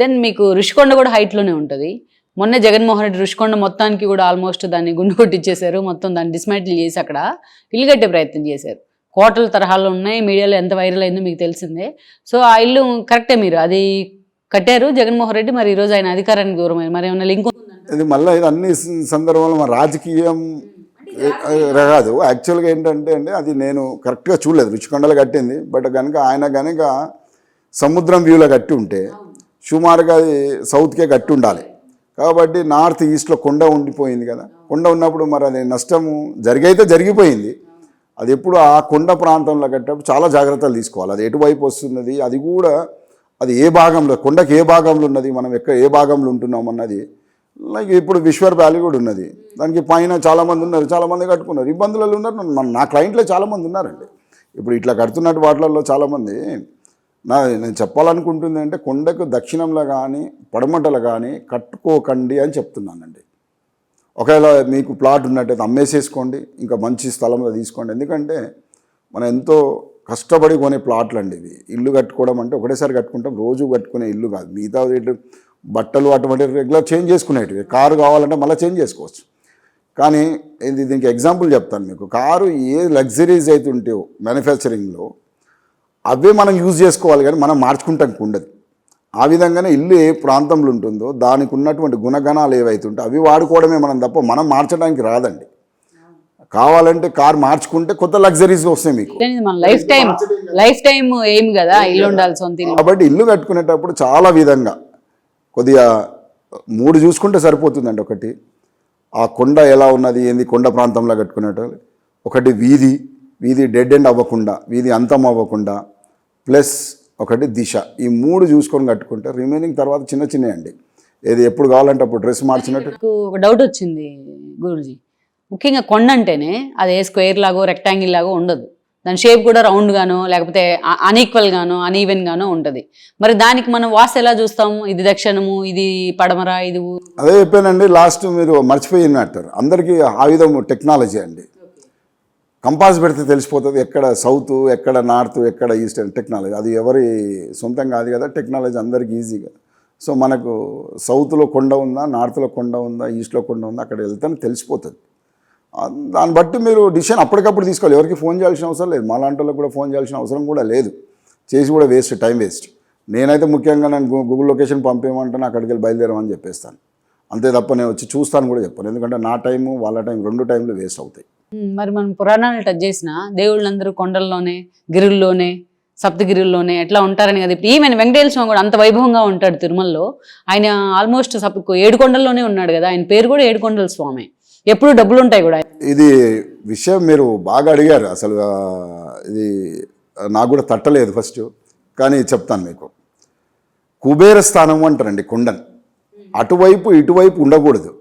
Then మీకు ఋషికొండ కూడా హైట్లోనే ఉంటుంది. మొన్న జగన్మోహన్ రెడ్డి ఋషికొండ మొత్తానికి కూడా ఆల్మోస్ట్ దాన్ని గుండు కొట్టించేశారు. మొత్తం దాన్ని డిస్మాంటిల్ చేసి అక్కడ ఇల్లు కట్టే ప్రయత్నం చేశారు. కోటల తరహాలో ఉన్నాయి. మీడియాలో ఎంత వైరల్ అయిందో మీకు తెలిసిందే. సో ఆ ఇల్లు కరెక్టే, మీరు అది కట్టారు జగన్మోహన్ రెడ్డి. మరి ఈరోజు ఆయన అధికారానికి దూరమైంది. మరి ఏమన్నా లింక్ ఇది మళ్ళీ ఇది అన్ని సందర్భంలో మన రాజకీయం కాదు. యాక్చువల్గా ఏంటంటే అండి, అది నేను కరెక్ట్గా చూడలేదు. రుచికొండలు కట్టింది, బట్ కనుక ఆయన కనుక సముద్రం వ్యూలో కట్టి ఉంటే సుమారుగా అది సౌత్కే కట్టి ఉండాలి. కాబట్టి నార్త్ ఈస్ట్లో కొండ ఉండిపోయింది కదా. కొండ ఉన్నప్పుడు మరి అది నష్టము జరిగిపోయింది. అది ఎప్పుడు ఆ కొండ ప్రాంతంలో కట్టేటప్పుడు చాలా జాగ్రత్తలు తీసుకోవాలి. అది ఎటువైపు వస్తున్నది, అది కూడా అది ఏ భాగంలో, కొండకి ఏ భాగంలో ఉన్నది, మనం ఏ భాగంలో ఉంటున్నాం అన్నది. లైక్ ఇప్పుడు విశ్వర్ వ్యాలీ కూడా ఉన్నది, దానికి పైన చాలామంది ఉన్నారు, చాలామంది కట్టుకున్నారు, ఇబ్బందులలో ఉన్నారు. నా క్లయింట్లో చాలామంది ఉన్నారండి. ఇప్పుడు ఇట్లా కడుతున్నట్టు వాటిలలో చాలామంది నేను చెప్పాలనుకుంటుంది అంటే, కొండకు దక్షిణంలో కానీ పడమటలో కానీ కట్టుకోకండి అని చెప్తున్నానండి. ఒకవేళ మీకు ప్లాట్ ఉన్నట్టయితే అమ్మేసేసుకోండి, ఇంకా మంచి స్థలంలో తీసుకోండి. ఎందుకంటే మనం ఎంతో కష్టపడి కొనే ప్లాట్లు అండి ఇవి. ఇల్లు కట్టుకోవడం అంటే ఒకటేసారి కట్టుకుంటాం, రోజు కట్టుకునే ఇల్లు కాదు. మిగతా బట్టలు అటువంటి రెగ్యులర్ చేంజ్ చేసుకునేటివి. కారు కావాలంటే మళ్ళీ చేంజ్ చేసుకోవచ్చు. కానీ దీనికి ఎగ్జాంపుల్ చెప్తాను మీకు. కారు ఏ లగ్జరీస్ అయితే ఉంటాయో మ్యానుఫ్యాక్చరింగ్లో అవే మనం యూజ్ చేసుకోవాలి, కానీ మనం మార్చుకుంటానికి ఉండదు. ఆ విధంగానే ఇల్లు ఏ ప్రాంతంలో ఉంటుందో దానికి ఉన్నటువంటి గుణగణాలు ఏవైతే ఉంటాయో అవి వాడుకోవడమే మనం తప్ప మనం మార్చడానికి రాదండి. కావాలంటే కార్ మార్చుకుంటే కొత్త లగ్జరీస్ వస్తాయి మీకు. లైఫ్ టైం ఏం కదా ఇల్లు ఉండాలి సొంత ఇల్లు. కాబట్టి ఇల్లు కట్టుకునేటప్పుడు చాలా విధంగా కొద్దిగా 3 చూసుకుంటే సరిపోతుందండి. ఒకటి ఆ కొండ ఎలా ఉన్నది, ఏంది కొండ ప్రాంతంలో కట్టుకునేటప్పుడు. ఒకటి వీధి డెడ్ ఎండ్ అవ్వకుండా, వీధి అంతం అవ్వకుండా, ప్లస్ ఒకటి దిశ. ఈ 3 చూసుకొని కట్టుకుంటే రిమైనింగ్ తర్వాత చిన్న అండి. ఏది ఎప్పుడు కావాలంటే అప్పుడు డ్రెస్ మార్చినట్టు. నాకు ఒక డౌట్ వచ్చింది గురూజీ. ముఖ్యంగా కొండ అంటేనే అది స్క్వేర్ లాగో రెక్టాంగిల్ లాగో ఉండదు. దాని షేప్ కూడా రౌండ్ గానో లేకపోతే అన్ఈక్వల్ గానో అన్ఈవెన్ గానో ఉంటుంది. మరి దానికి మనం వాస్తు ఎలా చూస్తాము? ఇది దక్షిణము, ఇది పడమర, ఇది. అదే చెప్పానండి లాస్ట్, మీరు మర్చిపోయినట్టారు. అందరికీ ఆ విధం టెక్నాలజీ అండి. కంపాస్ పెడితే తెలిసిపోతుంది ఎక్కడ సౌత్, ఎక్కడ నార్త్, ఎక్కడ ఈస్ట్ అని టెక్నాలజీ. అది ఎవరి సొంతం కాదు కదా టెక్నాలజీ, అందరికీ ఈజీగా. సో మనకు సౌత్లో కొండ ఉందా, నార్త్లో కొండ ఉందా, ఈస్ట్లో కొండ ఉందా, అక్కడ వెళ్తే తెలిసిపోతుంది. దాన్ని బట్టి మీరు డిసిషన్ అప్పటికప్పుడు తీసుకోవాలి. ఎవరికి ఫోన్ చేయాల్సిన అవసరం లేదు. మాలాంటి వాళ్ళకి కూడా ఫోన్ చేయాల్సిన అవసరం కూడా లేదు. చేసి కూడా వేస్ట్, టైం వేస్ట్. నేనైతే ముఖ్యంగా నేను గూగుల్ లొకేషన్ పంపేయమంటాను, అక్కడికి వెళ్ళి బయలుదేరమని చెప్పేస్తాను. అంతే తప్ప నేను వచ్చి చూస్తాను కూడా చెప్పాను. ఎందుకంటే నా టైము వాళ్ళ టైం 2 టైంలు వేస్ట్ అవుతాయి. మరి మనం పురాణాలు టచ్ చేసిన దేవుళ్ళందరూ కొండల్లోనే, గిరుల్లోనే, సప్తగిరుల్లోనే ఎట్లా ఉంటారని కదా. ఇప్పుడు ఈవెన్ వెంకటేశ్వర స్వామి కూడా అంత వైభవంగా ఉంటాడు తిరుమలలో. ఆయన ఆల్మోస్ట్ 7 కొండల్లోనే ఉన్నాడు కదా. ఆయన పేరు కూడా 7 కొండల స్వామి. ఎప్పుడు డబ్బులు ఉంటాయి కూడా. ఇది విషయం మీరు బాగా అడిగారు. అసలు ఇది నాకు కూడా తట్టలేదు ఫస్ట్, కానీ చెప్తాను మీకు. కుబేర స్థానం అంటారండి కొండను. అటువైపు ఇటువైపు ఉండకూడదు.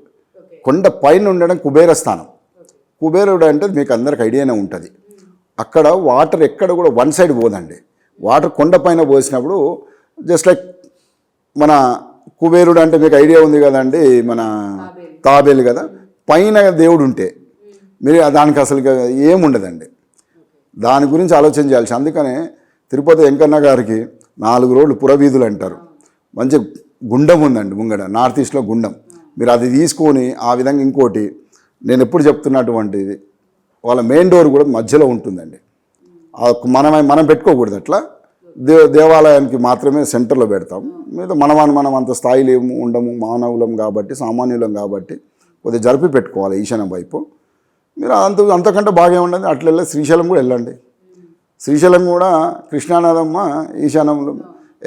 కొండ పైన ఉండడం కుబేర స్థానం. కుబేరుడు అంటే మీకు అందరికి ఐడియానే ఉంటుంది. అక్కడ వాటర్ ఎక్కడ కూడా వన్ సైడ్ పోదండి. వాటర్ కొండ పైన పోసినప్పుడు జస్ట్ లైక్ మన కుబేరుడు అంటే మీకు ఐడియా ఉంది కదండి, మన తాబేలు కదా. పైన దేవుడు ఉంటే మీరు దానికి అసలు ఏముండదండి. దాని గురించి ఆలోచన చేయాల్సి. అందుకనే తిరుపతి వెంకన్న గారికి 4 రోడ్లు పురవీధులు అంటారు. మంచి గుండం ఉందండి ముంగడ, నార్త్ ఈస్ట్లో గుండం. మీరు అది తీసుకొని ఆ విధంగా. ఇంకోటి నేను ఎప్పుడు చెప్తున్నటువంటిది, వాళ్ళ మెయిన్ డోర్ కూడా మధ్యలో ఉంటుందండి. మనం పెట్టుకోకూడదు అట్లా. దేవాలయానికి మాత్రమే సెంటర్లో పెడతాం. మీద మనం అంత స్థాయిలో ఉండము, మానవులం కాబట్టి, సామాన్యులం కాబట్టి కొద్దిగా జరిపి పెట్టుకోవాలి ఈశాన్యం వైపు. మీరు అంతకంటే బాగా ఉండదు. అట్లా వెళ్ళి శ్రీశైలం కూడా వెళ్ళండి. శ్రీశైలం కూడా కృష్ణానదమ్మ ఈశాన్యంలో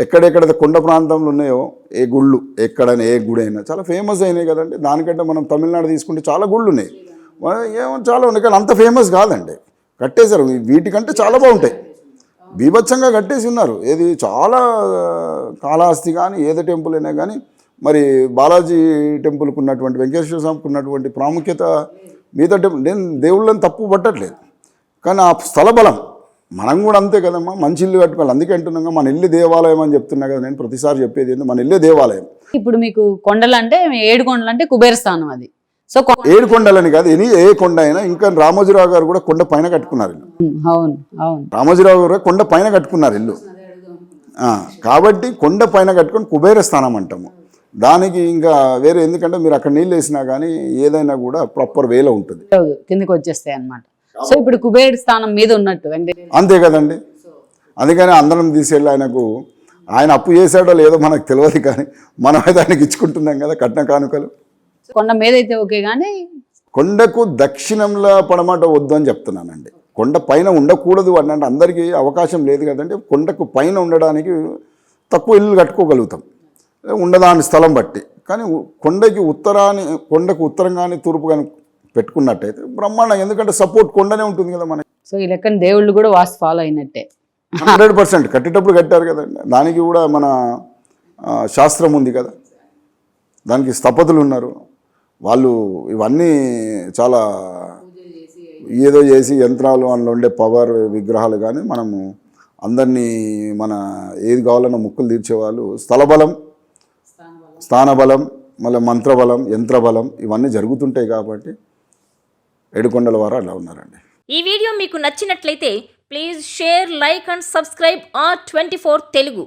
ఎక్కడెక్కడ కొండ ప్రాంతంలో ఉన్నాయో ఏ గుళ్ళు, ఎక్కడైనా ఏ గుడి అయినా చాలా ఫేమస్ అయినాయి కదండి. దానికంటే మనం తమిళనాడు తీసుకుంటే చాలా గుళ్ళు ఉన్నాయి, ఏమో చాలా ఉన్నాయి, కానీ అంత ఫేమస్ కాదండి. కట్టేశారు. వీటికంటే చాలా బాగుంటాయి. బీభత్సంగా కట్టేసి ఉన్నారు. ఏది చాలా కాళహస్తి కానీ ఏదో టెంపుల్ అయినా కానీ, మరి బాలాజీ టెంపుల్కి ఉన్నటువంటి, వెంకటేశ్వర స్వామికి ఉన్నటువంటి ప్రాముఖ్యత మిగతా టెంపుల్. నేను దేవుళ్ళని తప్పు పట్టట్లేదు, కానీ ఆ స్థల బలం మనం కూడా అంతే కదమ్మా. మంచి ఇల్లు కట్టుకోవాలి. అందుకే అంటున్నాగా మన ఇల్లు దేవాలయం అని చెప్తున్నా కదా. నేను ప్రతిసారి చెప్పేది ఏంటి, మన ఇల్లే దేవాలయం. ఇప్పుడు మీకు కొండలు అంటే 7 కొండలు అంటే కుబేర స్థానం అది. సో 7 కొండలని కాదు, ఏ కొండ అయినా. ఇంకా రామోజీరావు గారు కూడా కొండ పైన కట్టుకున్నారు ఇల్లు. అవును అవును. రామోజీరావు గారు కొండ పైన కట్టుకున్నారు ఇల్లు. కాబట్టి కొండ పైన కట్టుకొని కుబేర స్థానం అంటాము. దానికి ఇంకా వేరే, ఎందుకంటే మీరు అక్కడ నీళ్ళు వేసినా కానీ ఏదైనా కూడా ప్రాపర్ వేలో ఉంటుంది, కిందకి వచ్చేస్తాయి అన్నమాట. సో ఇప్పుడు కుబేరుడి స్థానం మీద ఉన్నట్టు వెంకటేశ్వర అంతే కదండి. అందుకని అందరం తీసుకెళ్ళి ఆయనకు, ఆయన అప్పు చేశాడో లేదో మనకు తెలియదు కానీ మనమైతే ఆయనకి ఇచ్చుకుంటున్నాం కదా కట్న కానుకలు. కొండ మీద అయితే ఓకే కానీ కొండకు దక్షిణంలో పడమాట వద్దు అని చెప్తున్నానండి. కొండ పైన ఉండకూడదు అని అంటే అందరికీ అవకాశం లేదు కదండి. కొండకు పైన ఉండడానికి తక్కువ ఇల్లు కట్టుకోగలుగుతాం ఉండదాని స్థలం బట్టి. కానీ కొండకు ఉత్తరం కానీ తూర్పు కానీ పెట్టుకున్నట్టయితే బ్రహ్మాండం, ఎందుకంటే సపోర్ట్ కొండనే ఉంటుంది కదా మనకి. సో ఈ లెక్కన దేవుళ్ళు కూడా వాస్తు ఫాలో అయినట్టే. 100% కట్టేటప్పుడు కట్టారు కదండి. దానికి కూడా మన శాస్త్రం ఉంది కదా, దానికి స్థపతులు ఉన్నారు, వాళ్ళు ఇవన్నీ చాలా ఏదో చేసి యంత్రాలు అందులో ఉండే పవర్ విగ్రహాలు కానీ మనము అందరినీ మన ఏది కావాలన్నా ముక్కులు తీర్చేవాళ్ళు, స్థలబలం, స్థానబలం, మళ్ళీ మంత్రబలం, యంత్రబలం ఇవన్నీ జరుగుతుంటాయి కాబట్టి ఏడుకొండల వారు అలా ఉన్నారండి. ఈ వీడియో మీకు నచ్చినట్లయితే please share, like and subscribe R24 Telugu.